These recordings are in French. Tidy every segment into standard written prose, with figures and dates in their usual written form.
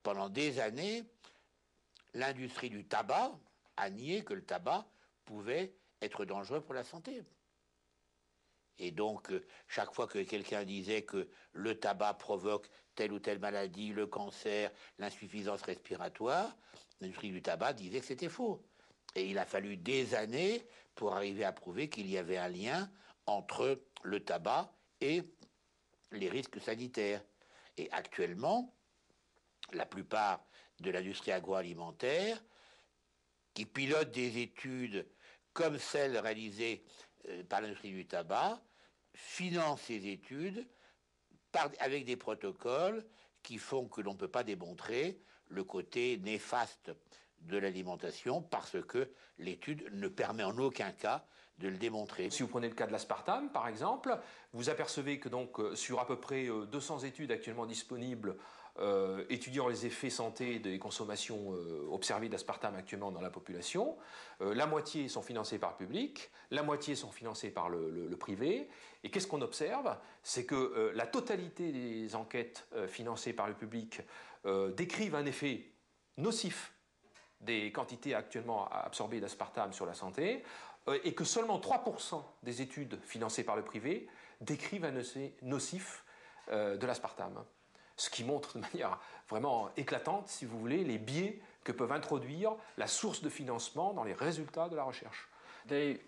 pendant des années, l'industrie du tabac a nié que le tabac pouvait être dangereux pour la santé. Et donc, chaque fois que quelqu'un disait que le tabac provoque telle ou telle maladie, le cancer, l'insuffisance respiratoire, l'industrie du tabac disait que c'était faux. Et il a fallu des années pour arriver à prouver qu'il y avait un lien entre le tabac et les risques sanitaires. Et actuellement, la plupart de l'industrie agroalimentaire, qui pilote des études comme celles réalisées par l'industrie du tabac, finance ces études avec des protocoles qui font que l'on ne peut pas démontrer le côté néfaste de l'alimentation parce que l'étude ne permet en aucun cas de le démontrer. Si vous prenez le cas de l'aspartame, par exemple, vous apercevez que donc sur à peu près 200 études actuellement disponibles étudiant les effets santé des consommations observées d'aspartame actuellement dans la population, la moitié sont financées par le public, la moitié sont financées par le privé. Et qu'est-ce qu'on observe? C'est que la totalité des enquêtes financées par le public décrivent un effet nocif des quantités actuellement absorbées d'aspartame sur la santé, et que seulement 3% des études financées par le privé décrivent un effet nocif de l'aspartame. Ce qui montre de manière vraiment éclatante, si vous voulez, les biais que peuvent introduire la source de financement dans les résultats de la recherche. Ils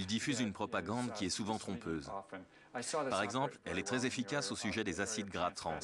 diffusent une propagande qui est souvent trompeuse. Par exemple, elle est très efficace au sujet des acides gras trans.